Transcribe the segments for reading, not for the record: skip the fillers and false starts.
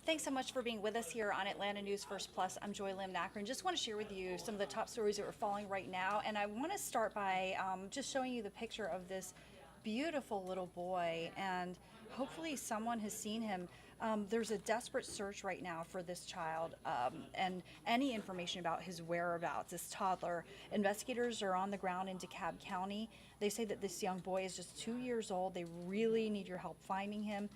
Thanks so much for being with us here on Atlanta News First Plus. I'm Joy Lim Nakron. Just want to share with you some of the top stories that we're following right now. And I want to start by just showing you the picture of this beautiful little boy. And hopefully someone has seen him. There's a desperate search right now for this child and any information about his whereabouts, this toddler. Investigators are on the ground in DeKalb County. They say that this young boy is just 2 years old. They really need your help finding him.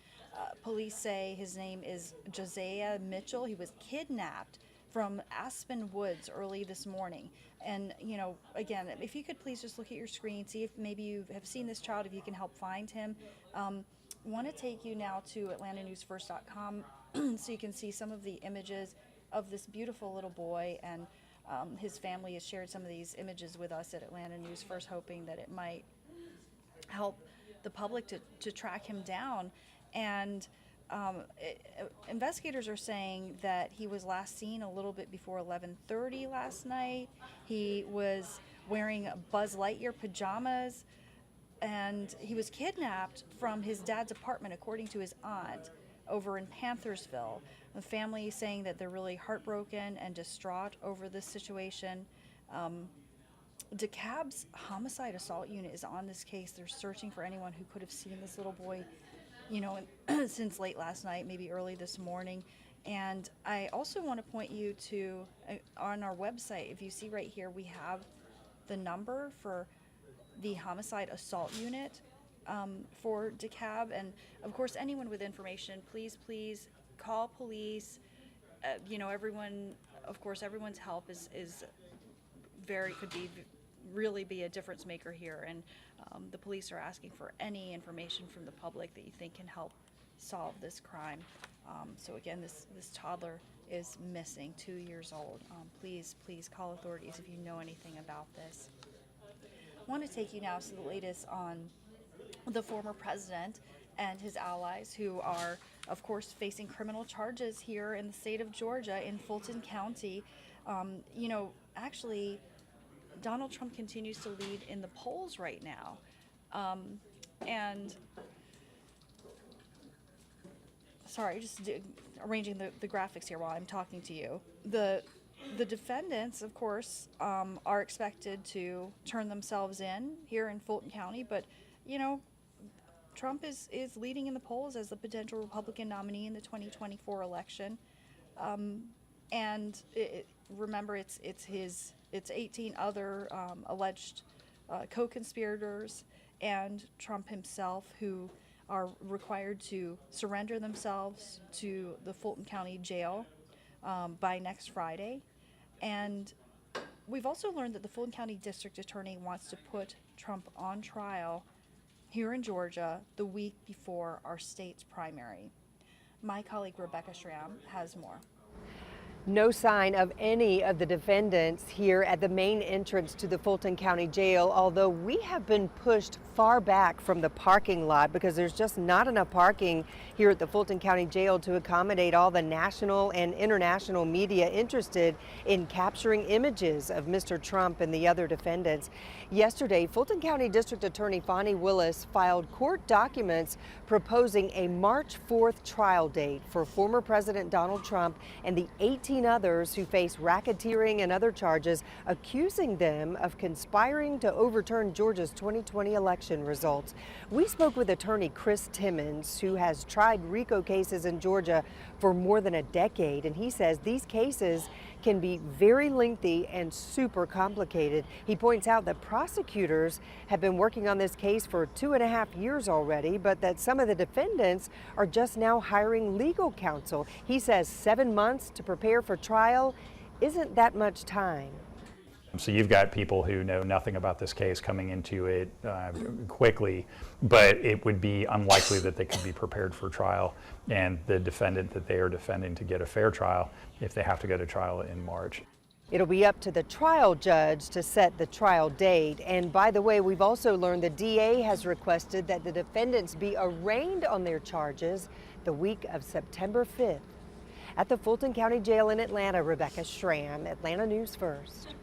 Police say his name is Josiah Mitchell. He was kidnapped from Aspen Woods early this morning. And, you know, again, if you could please just look at your screen, see if maybe you have seen this child, if you can help find him. Want to take you now to atlantanewsfirst.com so you can see some of the images of this beautiful little boy, and his family has shared some of these images with us at Atlanta News First, hoping that it might help the public to track him down. And investigators are saying that he was last seen a little bit before 11:30 last night. He was wearing Buzz Lightyear pajamas, and he was kidnapped from his dad's apartment, according to his aunt, over in Panthersville. The family is saying that they're really heartbroken and distraught over this situation. DeKalb's homicide assault unit is on this case. They're searching for anyone who could have seen this little boy, you know, since late last night, maybe early this morning. And I also want to point you to, on our website, if you see right here, we have the number for the homicide assault unit for DeKalb. And of course, anyone with information, please call police. You know, everyone, of course, everyone's help is really be a difference maker here. And the police are asking for any information from the public that you think can help solve this crime. So again, this toddler is missing, 2 years old. Please call authorities if you know anything about this. I want to take you now to the latest on the former president and his allies, who are, of course, facing criminal charges here in the state of Georgia in Fulton County. You know, actually, Donald Trump continues to lead in the polls right now. And sorry, just arranging the graphics here while I'm talking to you. The defendants, of course, are expected to turn themselves in here in Fulton County, but, you know, Trump is leading in the polls as the potential Republican nominee in the 2024 election. And remember, it's 18 other alleged co-conspirators and Trump himself who are required to surrender themselves to the Fulton County Jail by next Friday. And we've also learned that the Fulton County District Attorney wants to put Trump on trial here in Georgia the week before our state's primary. My colleague Rebecca Schramm has more. No sign of any of the defendants here at the main entrance to the Fulton County Jail, although we have been pushed far back from the parking lot because there's just not enough parking here at the Fulton County Jail to accommodate all the national and international media interested in capturing images of Mr. Trump and the other defendants. Yesterday, Fulton County District Attorney Fonnie Willis filed court documents proposing a March 4th trial date for former President Donald Trump and the 18 others who face racketeering and other charges, accusing them of conspiring to overturn Georgia's 2020 election results. We spoke with attorney Chris Timmons, who has tried RICO cases in Georgia for more than a decade, and he says these cases can be very lengthy and super complicated. He points out that prosecutors have been working on this case for 2.5 years already, but that some of the defendants are just now hiring legal counsel. He says 7 months to prepare for trial isn't that much time. So you've got people who know nothing about this case coming into it quickly, but it would be unlikely that they could be prepared for trial, and the defendant that they are defending to get a fair trial if they have to go to trial in March. It'll be up to the trial judge to set the trial date. And by the way, we've also learned the DA has requested that the defendants be arraigned on their charges the week of September 5th. At the Fulton County Jail in Atlanta, Rebecca Schramm, Atlanta News First.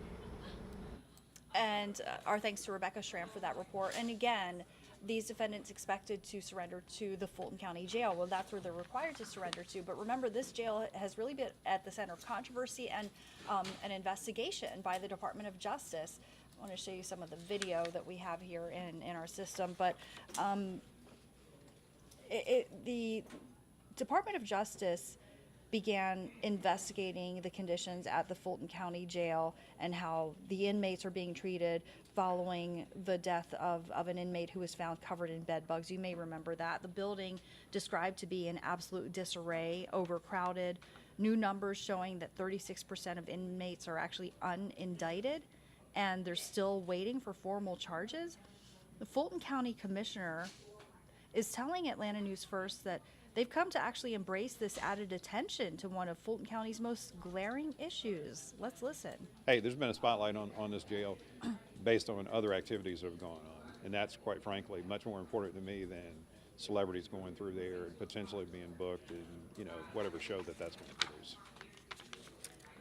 And our thanks to Rebecca Schramm for that report. And again, these defendants expected to surrender to the Fulton County Jail. Well, that's where they're required to surrender to. But remember, this jail has really been at the center of controversy and an investigation by the Department of Justice. I want to show you some of the video that we have here in our system. But the Department of Justice began investigating the conditions at the Fulton County Jail and how the inmates are being treated following the death of an inmate who was found covered in bed bugs. You may remember that. The building described to be in absolute disarray, overcrowded, new numbers showing that 36% of inmates are actually unindicted and they're still waiting for formal charges. The Fulton County Commissioner is telling Atlanta News First that they've come to actually embrace this added attention to one of Fulton County's most glaring issues. Let's listen. Hey, there's been a spotlight on this jail based on other activities that have gone on. And that's, quite frankly, much more important to me than celebrities going through there and potentially being booked and, you know, whatever show that's going to produce.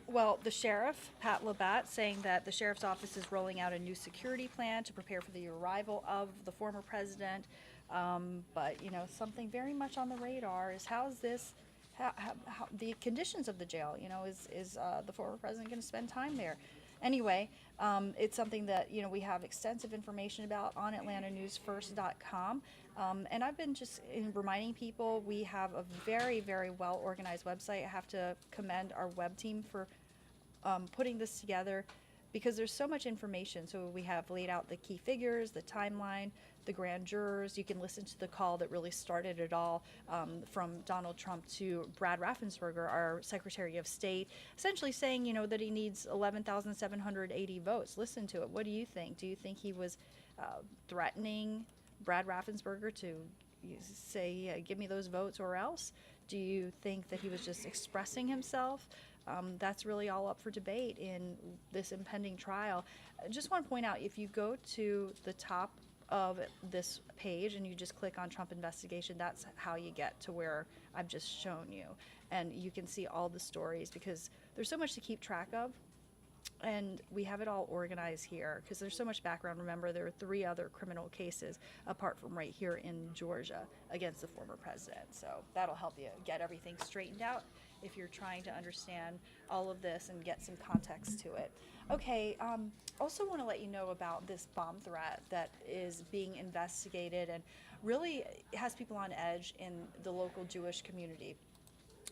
Well, the sheriff, Pat Labatt, saying that the sheriff's office is rolling out a new security plan to prepare for the arrival of the former president. But, you know, something very much on the radar is how the conditions of the jail, you know, is the former president going to spend time there? Anyway, it's something that, you know, we have extensive information about on atlantanewsfirst.com. And I've been just reminding people we have a very, very well organized website. I have to commend our web team for putting this together because there's so much information. So we have laid out the key figures, the timeline, the grand jurors. You can listen to the call that really started it all from Donald Trump to Brad Raffensperger, our Secretary of State, essentially saying, you know, that he needs 11,780 votes. Listen to it. What do you think? Do you think he was threatening Brad Raffensperger to say, give me those votes or else? Do you think that he was just expressing himself? That's really all up for debate in this impending trial. I just want to point out, if you go to the top of this page and you just click on Trump investigation, that's how you get to where I've just shown you. And you can see all the stories because there's so much to keep track of. And we have it all organized here because there's so much background. Remember, there are 3 other criminal cases apart from right here in Georgia against the former president. So that'll help you get everything straightened out if you're trying to understand all of this and get some context to it. Okay, also want to let you know about this bomb threat that is being investigated and really has people on edge in the local Jewish community.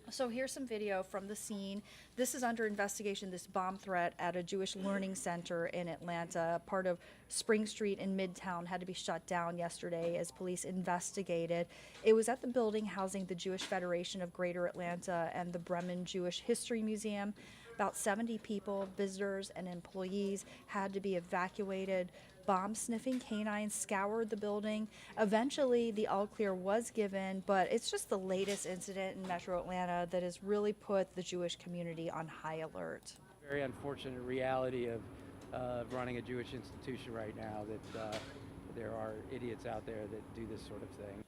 So here's some video from the scene. This is under investigation, this bomb threat at a Jewish learning center in Atlanta. Part of Spring Street in Midtown had to be shut down yesterday as police investigated. It was at the building housing the Jewish Federation of Greater Atlanta and the Bremen Jewish History Museum. About 70 people, visitors and employees, had to be evacuated. Bomb-sniffing canines scoured the building. Eventually, the all-clear was given, but it's just the latest incident in Metro Atlanta that has really put the Jewish community on high alert. Very unfortunate reality of running a Jewish institution right now, that there are idiots out there that do this sort of thing.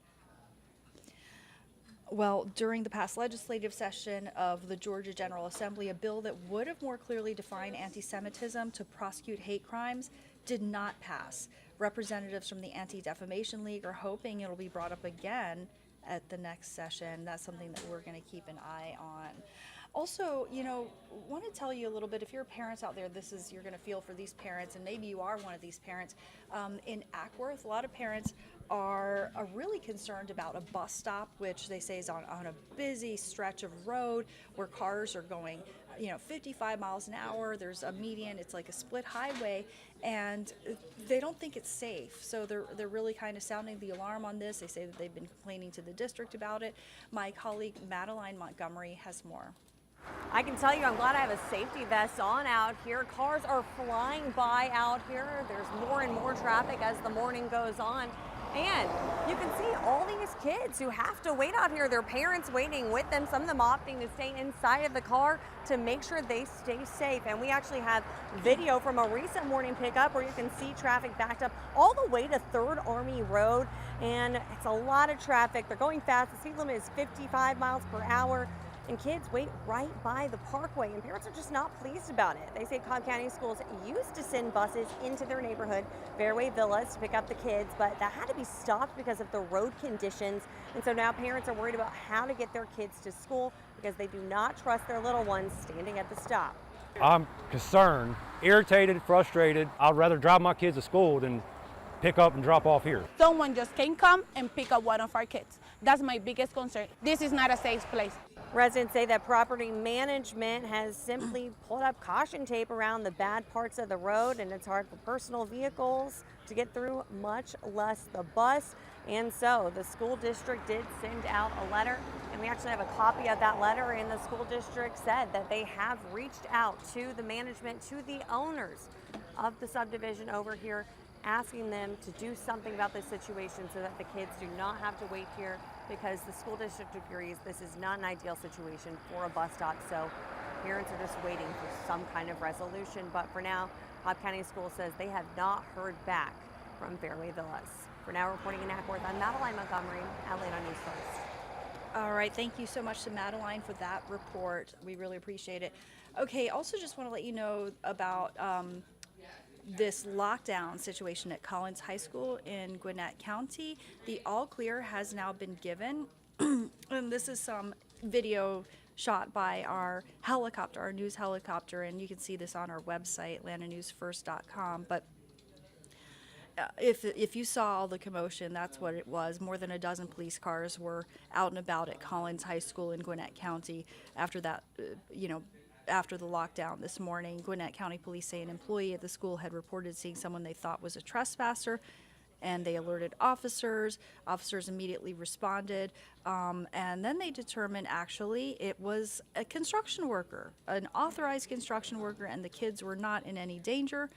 Well, during the past legislative session of the Georgia General Assembly, a bill that would have more clearly defined anti-Semitism to prosecute hate crimes did not pass. Representatives from the Anti-Defamation League are hoping it'll be brought up again at the next session. That's something that we're going to keep an eye on. Also, you know, want to tell you a little bit, if you're parents out there, you're going to feel for these parents, and maybe you are one of these parents. In Ackworth, a lot of parents are really concerned about a bus stop, which they say is on a busy stretch of road where cars are going, 55 miles an hour. There's a median, it's like a split highway, and they don't think it's safe. So they're really kind of sounding the alarm on this. They say that they've been complaining to the district about it. My colleague Madeline Montgomery has more. I can tell you, I'm glad I have a safety vest on out here. Cars are flying by out here. There's more and more traffic as the morning goes on. And you can see all these kids who have to wait out here, their parents waiting with them, some of them opting to stay inside of the car to make sure they stay safe. And we actually have video from a recent morning pickup where you can see traffic backed up all the way to 3rd Army Road. And it's a lot of traffic. They're going fast. The speed limit is 55 miles per hour. and kids wait right by the parkway, and parents are just not pleased about it. They say Cobb County Schools used to send buses into their neighborhood, Fairway Villas, to pick up the kids, but that had to be stopped because of the road conditions. And so now parents are worried about how to get their kids to school because they do not trust their little ones standing at the stop. I'm concerned, irritated, frustrated. I'd rather drive my kids to school than pick up and drop off here. Someone just can come and pick up one of our kids. That's my biggest concern. This is not a safe place. Residents say that property management has simply pulled up caution tape around the bad parts of the road, and it's hard for personal vehicles to get through, much less the bus. And so the school district did send out a letter, and we actually have a copy of that letter, and the school district said that they have reached out to the management, to the owners of the subdivision over here, asking them to do something about this situation so that the kids do not have to wait here, because the school district agrees this is not an ideal situation for a bus stop. So parents are just waiting for some kind of resolution. But for now, Cobb County Schools says they have not heard back from Fairway Villas. For now, reporting in Ackworth, I'm Madeline Montgomery, Atlanta News First. All right, thank you so much to Madeline for that report. We really appreciate it. Okay, also just want to let you know about this lockdown situation at Collins High School in Gwinnett County. The all clear has now been given. And this is some video shot by our helicopter, our news helicopter, and you can see this on our website, atlantanewsfirst.com. But if you saw all the commotion, that's what it was. More than a dozen police cars were out and about at Collins High School in Gwinnett County after that, after the lockdown this morning. Gwinnett County Police say an employee at the school had reported seeing someone they thought was a trespasser, and they alerted officers. Officers immediately responded, and then they determined actually it was a construction worker, an authorized construction worker, and the kids were not in any danger.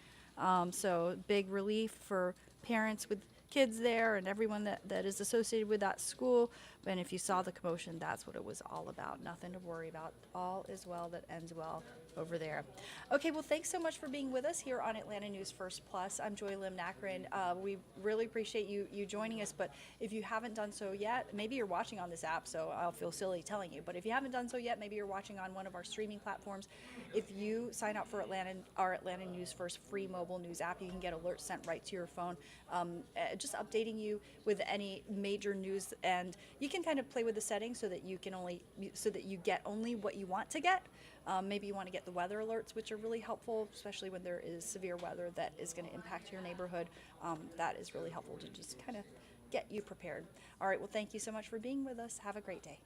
So big relief for parents with kids there and everyone that is associated with that school. And if you saw the commotion, that's what it was all about. Nothing to worry about. All is well that ends well over there. Okay, well, thanks so much for being with us here on Atlanta News First Plus. I'm Joy Lim Nakrin. We really appreciate you joining us, but if you haven't done so yet, maybe you're watching on this app, so I'll feel silly telling you, but if you haven't done so yet, maybe you're watching on one of our streaming platforms. If you sign up for our Atlanta News First free mobile news app, you can get alerts sent right to your phone, just updating you with any major news, and you can kind of play with the settings so that you get only what you want to get. Maybe you want to get the weather alerts, which are really helpful, especially when there is severe weather that is going to impact your neighborhood. That is really helpful to just kind of get you prepared. All right, well, thank you so much for being with us. Have a great day.